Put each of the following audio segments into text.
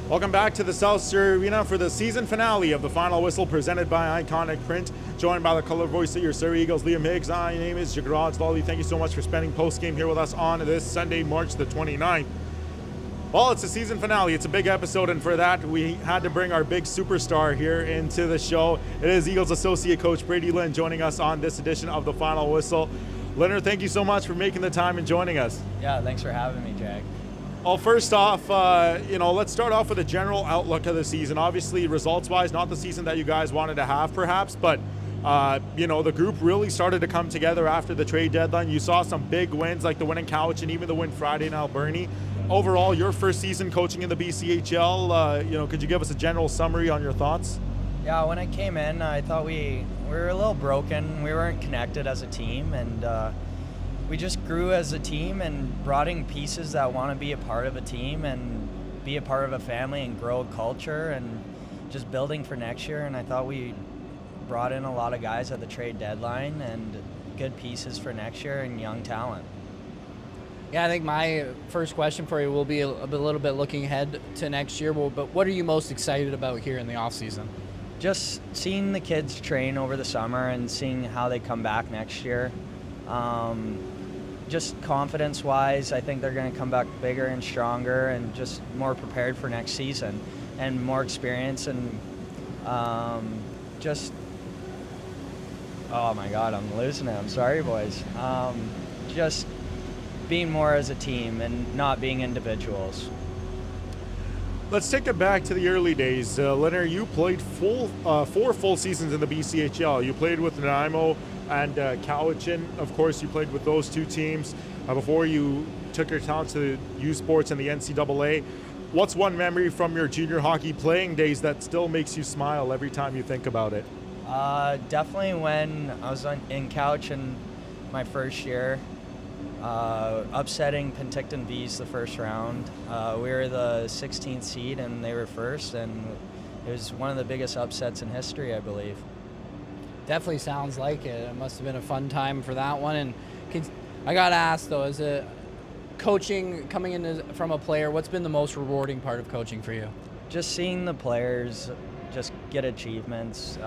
Welcome back to the South Surrey Arena for the season finale of the final whistle presented by Ikonik Print. Joined by the color voice of your Surrey Eagles, Liam Higgs. My name is Jag and Liam. Thank you so much for spending post-game here with us on this Sunday, March the 29th. Well, it's a season finale. It's a big episode, and for that, we had to bring our big superstar here into the show. It is Eagles associate coach Brady Lynn joining us on this edition of the final whistle. Leonard, thank you so much for making the time and joining us. Yeah, thanks for having me, Jag. Well, first off, let's start off with a general outlook of the season. Obviously, results-wise, not the season that you guys wanted to have, perhaps, but the group really started to come together after the trade deadline. You saw some big wins, like the win in Cowichan and even the win Friday in Alberni. Overall, your first season coaching in the BCHL, could you give us a general summary on your thoughts? Yeah, when I came in, I thought we were a little broken. We weren't connected as a team, and we just grew as a team and brought in pieces that want to be a part of a team and be a part of a family and grow a culture and just building for next year. And I thought we brought in a lot of guys at the trade deadline and good pieces for next year and young talent. Yeah, I think my first question for you will be a little bit looking ahead to next year, but what are you most excited about here in the offseason? Just seeing the kids train over the summer and seeing how they come back next year. Just confidence-wise, I think they're going to come back bigger and stronger and just more prepared for next season and more experience and oh my God, I'm losing it. I'm sorry, boys. Just being more as a team and not being individuals. Let's take it back to the early days. Leonard, you played 4 full seasons in the BCHL. You played with Nanaimo and Cowichan. Of course, you played with those two teams before you took your talent to U Sports and the NCAA. What's one memory from your junior hockey playing days that still makes you smile every time you think about it? Definitely when I was in Cowichan my first year, upsetting Penticton Bees the first round. We were the 16th seed and they were first, and it was one of the biggest upsets in history, I believe. Definitely sounds like it. It must have been a fun time for that one. And I got to ask, though, is it coaching, coming in from a player, what's been the most rewarding part of coaching for you? Just seeing the players just get achievements,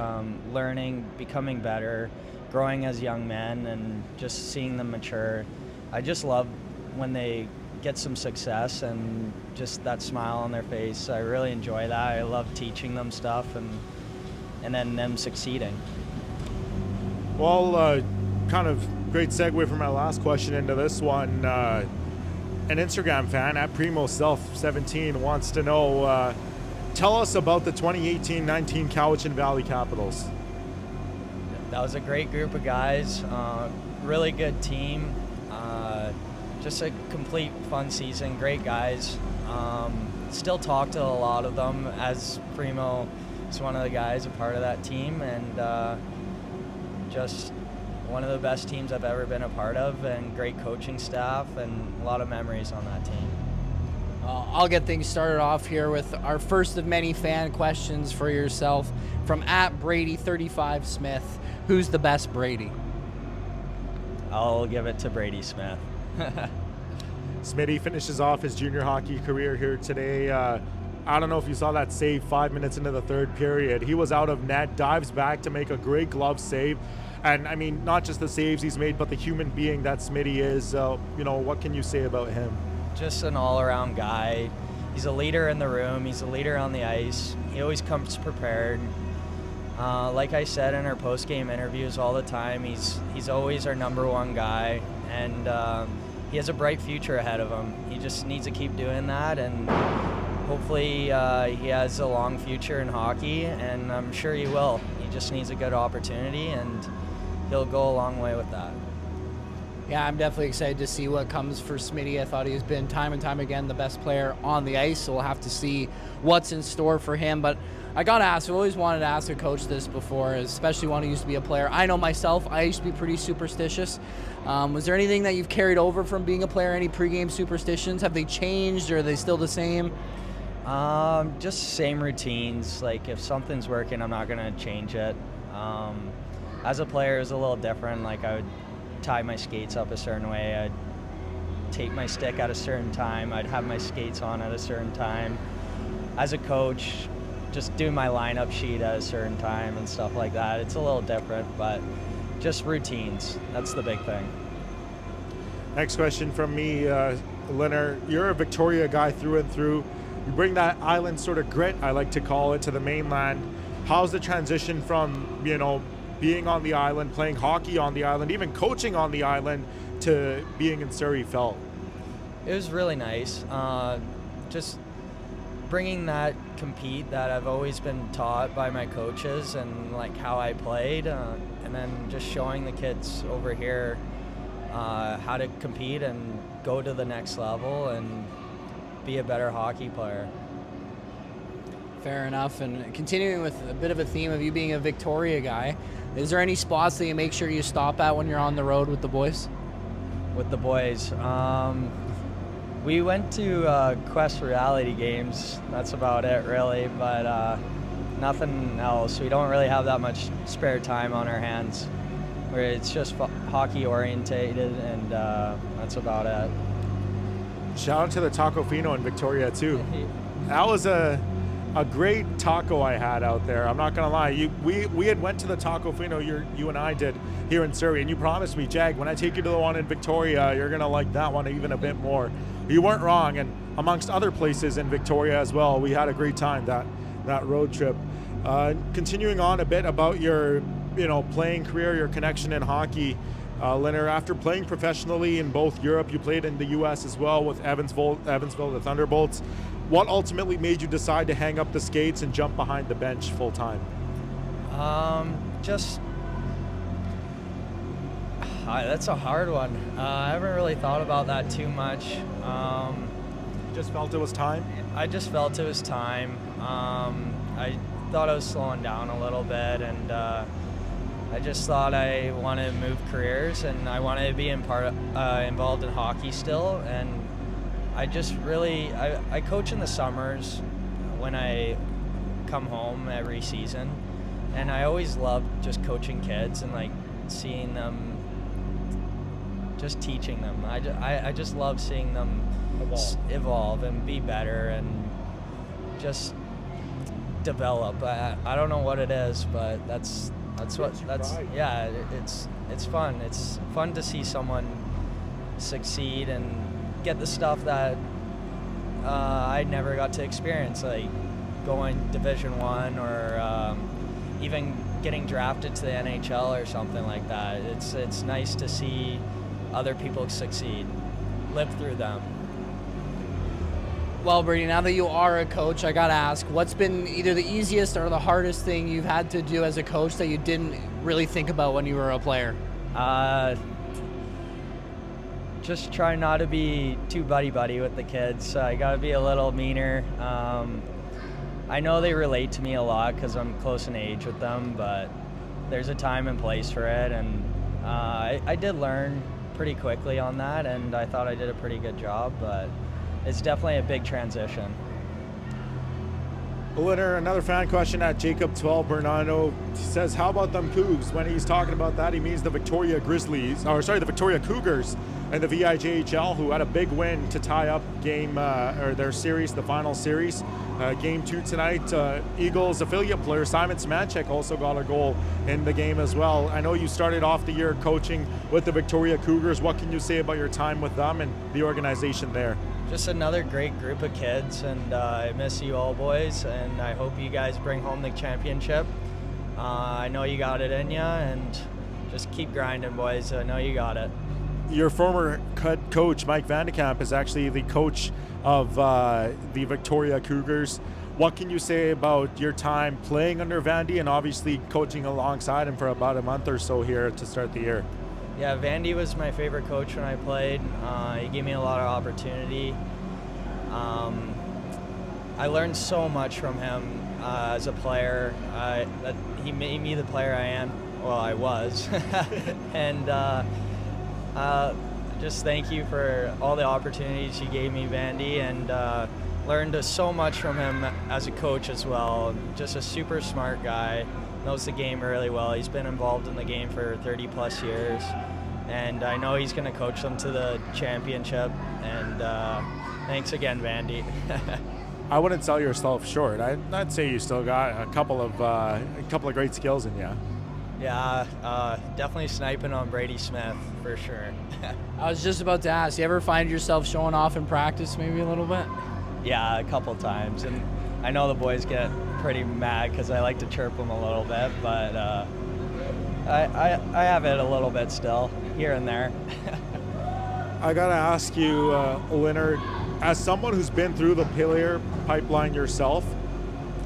learning, becoming better, growing as young men, and just seeing them mature. I just love when they get some success and just that smile on their face. I really enjoy that. I love teaching them stuff and then them succeeding. Well, kind of great segue from my last question into this one. An Instagram fan at PrimoSelf17 wants to know, tell us about the 2018-19 Cowichan Valley Capitals. That was a great group of guys, really good team, just a complete fun season, great guys. Still talk to a lot of them, as Primo is one of the guys, a part of that team, and just one of the best teams I've ever been a part of, and great coaching staff and a lot of memories on that team. I'll get things started off here with our first of many fan questions for yourself from @Brady35Smith. Who's the best Brady? I'll give it to Brady Smith. Smitty finishes off his junior hockey career here today. I don't know if you saw that save 5 minutes into the third period. He was out of net, dives back to make a great glove save. And, I mean, not just the saves he's made, but the human being that Smitty is. What can you say about him? Just an all-around guy. He's a leader in the room. He's a leader on the ice. He always comes prepared. Like I said in our post-game interviews all the time, he's always our number one guy, and he has a bright future ahead of him. He just needs to keep doing that, and hopefully he has a long future in hockey, and I'm sure he will. He just needs a good opportunity, and he'll go a long way with that. Yeah, I'm definitely excited to see what comes for Smitty. I thought he's been time and time again the best player on the ice, so we'll have to see what's in store for him. But I got to ask, I've always wanted to ask a coach this before, especially one who used to be a player. I know myself, I used to be pretty superstitious. Was there anything that you've carried over from being a player, any pregame superstitions? Have they changed, or are they still the same? Just same routines. Like, if something's working, I'm not going to change it. As a player, it was a little different. Like, I would tie my skates up a certain way. I'd tape my stick at a certain time. I'd have my skates on at a certain time. as a coach, just do my lineup sheet at a certain time and stuff like that. It's a little different, but just routines. That's the big thing. Next question from me, Leonard. You're a Victoria guy through and through. You bring that island sort of grit, I like to call it, to the mainland. How's the transition from, being on the island, playing hockey on the island, even coaching on the island, to being in Surrey felt? It was really nice. Just bringing that compete that I've always been taught by my coaches and like how I played, and then just showing the kids over here how to compete and go to the next level and be a better hockey player. Fair enough. And continuing with a bit of a theme of you being a Victoria guy, is there any spots that you make sure you stop at when you're on the road with the boys? With the boys, we went to Quest reality games. That's about it, really, but nothing else. We don't really have that much spare time on our hands, where it's just hockey orientated, and that's about it. Shout out to the Taco Fino in Victoria too. That was a great taco I had out there. I'm not gonna lie. We had went to the Taco Fino, you and I did, here in Surrey, and you promised me, Jag, when I take you to the one in Victoria, you're gonna like that one even a bit more. You weren't wrong, and amongst other places in Victoria as well, we had a great time that road trip. Continuing on a bit about your playing career, your connection in hockey, Leonard, after playing professionally in both Europe, you played in the U.S. as well with Evansville, the Thunderbolts. What ultimately made you decide to hang up the skates and jump behind the bench full time? That's a hard one. I haven't really thought about that too much. Just felt it was time? I just felt it was time. I thought I was slowing down a little bit, and I just thought I wanted to move careers, and I wanted to be involved in hockey still. And I just really, I coach in the summers when I come home every season, and I always loved just coaching kids and like seeing them, just teaching them. I just love seeing them evolve and be better and just develop. I don't know what it is, but it's fun. It's fun to see someone succeed and get the stuff that I never got to experience, like going Division I or even getting drafted to the NHL or something like that. It's nice to see other people succeed, live through them. Well, Brady, now that you are a coach, I gotta ask, what's been either the easiest or the hardest thing you've had to do as a coach that you didn't really think about when you were a player? Just try not to be too buddy-buddy with the kids. I gotta be a little meaner. I know they relate to me a lot because I'm close in age with them, but there's a time and place for it, and I did learn pretty quickly on that, and I thought I did a pretty good job, but it's definitely a big transition. Leonard, another fan question at Jacob12 Bernardo says, how about them Cougs? When he's talking about that, he means the Victoria Cougars and the BCHL, who had a big win to tie up their series, the final series. Game 2 tonight. Eagles affiliate player Simon Smanchek also got a goal in the game as well. I know you started off the year coaching with the Victoria Cougars. What can you say about your time with them and the organization there? Just another great group of kids, and I miss you all, boys, and I hope you guys bring home the championship. I know you got it in you, and just keep grinding, boys. I know you got it. Your former coach, Mike Vandekamp, is actually the coach of the Victoria Cougars. What can you say about your time playing under Vandy and obviously coaching alongside him for about a month or so here to start the year? Yeah, Vandy was my favorite coach when I played. He gave me a lot of opportunity. I learned so much from him as a player. That he made me the player I am. Well, I was. And just thank you for all the opportunities you gave me, Vandy, and learned so much from him as a coach as well. Just a super smart guy. Knows the game really well. He's been involved in the game for 30 plus years, and I know he's going to coach them to the championship. And thanks again, Vandy. I wouldn't sell yourself short. I'd say you still got a couple of great skills in you. Yeah, definitely sniping on Brady Smith for sure. I was just about to ask, you ever find yourself showing off in practice maybe a little bit? Yeah, a couple times, and I know the boys get pretty mad because I like to chirp them a little bit, but I have it a little bit still, here and there. I gotta ask you, Leonard, as someone who's been through the player pipeline yourself,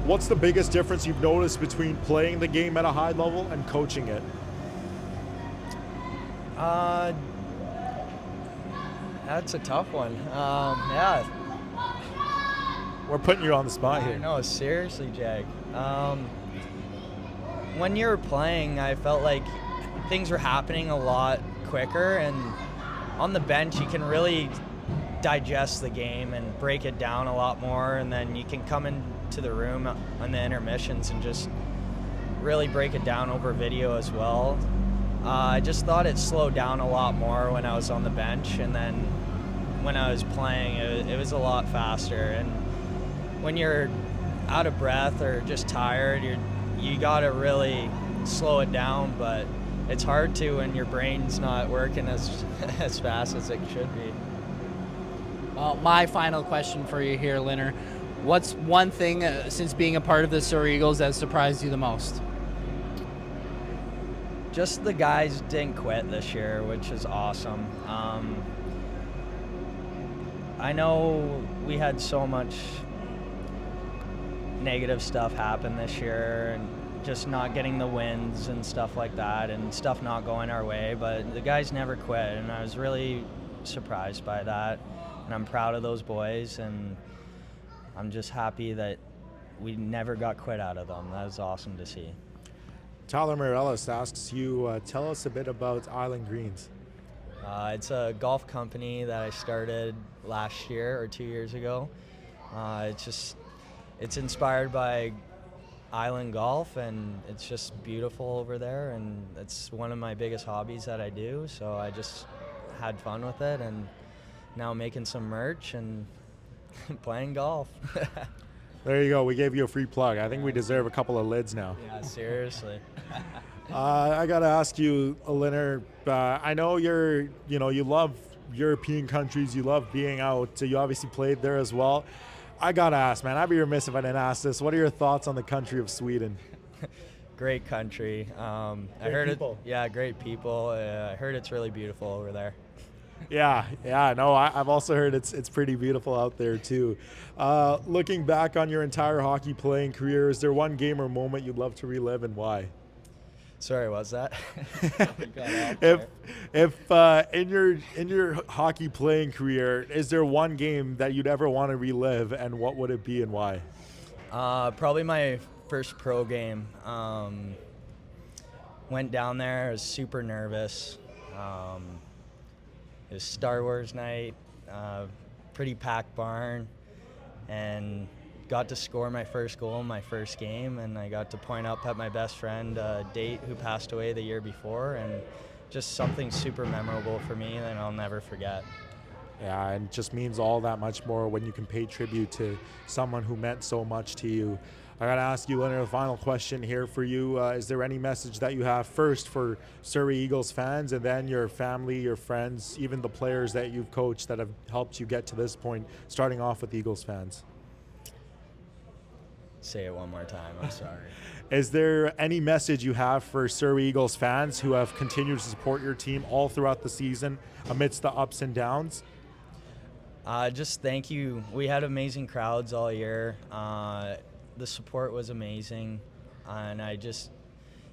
what's the biggest difference you've noticed between playing the game at a high level and coaching it? That's a tough one. Yeah. We're putting you on the spot here. No, seriously, Jag. When you were playing, I felt like things were happening a lot quicker, and on the bench, you can really digest the game and break it down a lot more, and then you can come into the room on the intermissions and just really break it down over video as well. I just thought it slowed down a lot more when I was on the bench, and then when I was playing, it was a lot faster. And when you're out of breath or just tired, you gotta really slow it down, but it's hard to when your brain's not working as fast as it should be. Well, my final question for you here, Leonard. What's one thing since being a part of the Surrey Eagles that surprised you the most? Just the guys didn't quit this year, which is awesome. I know we had so much negative stuff happen this year, and just not getting the wins and stuff like that, and stuff not going our way, but the guys never quit, and I was really surprised by that, and I'm proud of those boys, and I'm just happy that we never got quit out of them. That was awesome to see. Tyler Morellis asks you, tell us a bit about Island Greens. It's a golf company that I started last year or 2 years ago. It's inspired by island golf, and it's just beautiful over there, and it's one of my biggest hobbies that I do, so I just had fun with it, and now making some merch and playing golf. There you go. We gave you a free plug. I think we deserve a couple of lids now. Yeah, seriously. I gotta ask you, Leonard. I know you love European countries. You love being out. You obviously played there as well. I gotta ask, man. I'd be remiss if I didn't ask this. What are your thoughts on the country of Sweden? Great country. I heard people. Great people. I heard it's really beautiful over there. Yeah. No, I've also heard it's pretty beautiful out there too. Looking back on your entire hockey playing career, is there one game or moment you'd love to relive, and why? Sorry, what's that? If in your hockey playing career, is there one game that you'd ever want to relive, and what would it be and why? Probably my first pro game. Went down there. I was super nervous. It was Star Wars night, pretty packed barn, and got to score my first goal in my first game, and I got to point up at my best friend, Date, who passed away the year before, and just something super memorable for me that I'll never forget. Yeah, and it just means all that much more when you can pay tribute to someone who meant so much to you. I got to ask you, Leonard, a final question here for you. Is there any message that you have first for Surrey Eagles fans, and then your family, your friends, even the players that you've coached that have helped you get to this point, starting off with Eagles fans? Say it one more time, I'm sorry. Is there any message you have for Surrey Eagles fans who have continued to support your team all throughout the season amidst the ups and downs? Just thank you. We had amazing crowds all year. The support was amazing, and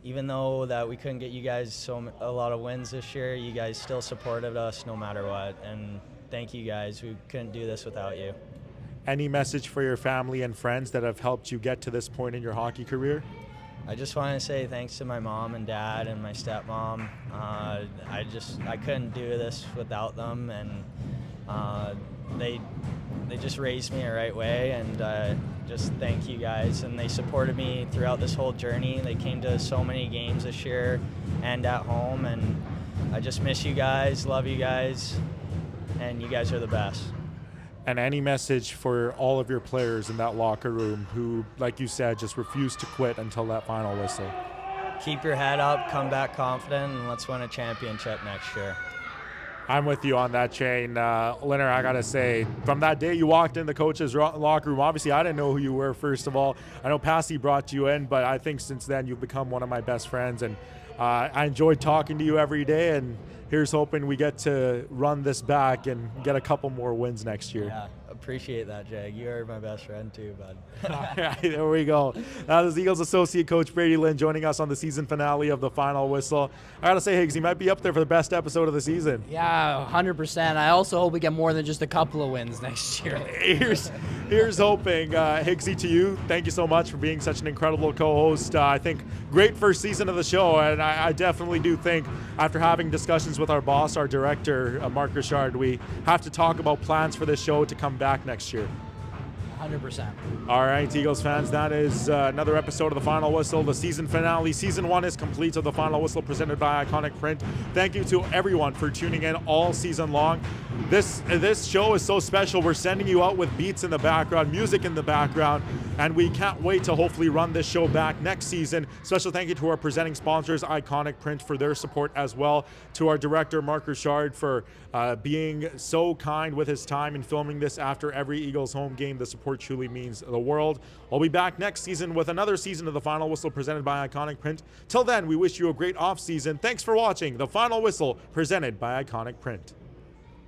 even though that we couldn't get you guys a lot of wins this year, you guys still supported us no matter what, and thank you guys. We couldn't do this without you. Any message for your family and friends that have helped you get to this point in your hockey career? I just want to say thanks to my mom and dad and my stepmom. I couldn't do this without them, and they just raised me the right way, and just thank you guys. And they supported me throughout this whole journey. They came to so many games this year and at home, and I just miss you guys, love you guys, and you guys are the best. And any message for all of your players in that locker room who, like you said, just refused to quit until that final whistle? Keep your head up, come back confident, and let's win a championship next year. I'm with you on that, Shane. Leonard, I got to say, from that day you walked in the coach's locker room, obviously I didn't know who you were, first of all. I know Passy brought you in, but I think since then you've become one of my best friends, and I enjoyed talking to you every day, and here's hoping we get to run this back and get a couple more wins next year. Yeah, appreciate that, Jag. You are my best friend too, bud. There we go. That is Eagles associate coach Brady Lynn joining us on the season finale of the final whistle. I gotta say, Higgs, he might be up there for the best episode of the season. Yeah, 100%. I also hope we get more than just a couple of wins next year. Here's hoping. Higgsy, to you, thank you so much for being such an incredible co-host. I think great first season of the show, and I definitely do think after having discussions with our boss, our director, Mark Richard, we have to talk about plans for this show to come back next year. 100%. All right, Eagles fans, that is another episode of The Final Whistle, the season finale. Season 1 is complete of The Final Whistle presented by Ikonik Print. Thank you to everyone for tuning in all season long. This show is so special. We're sending you out with beats in the background, music in the background, and we can't wait to hopefully run this show back next season. Special thank you to our presenting sponsors, Ikonik Print, for their support as well. To our director, Mark Richard, for being so kind with his time in filming this after every Eagles home game. The support truly means the world. I'll be back next season with another season of The Final Whistle presented by Ikonik Print. Till then, we wish you a great off season. Thanks for watching The Final Whistle presented by Ikonik Print.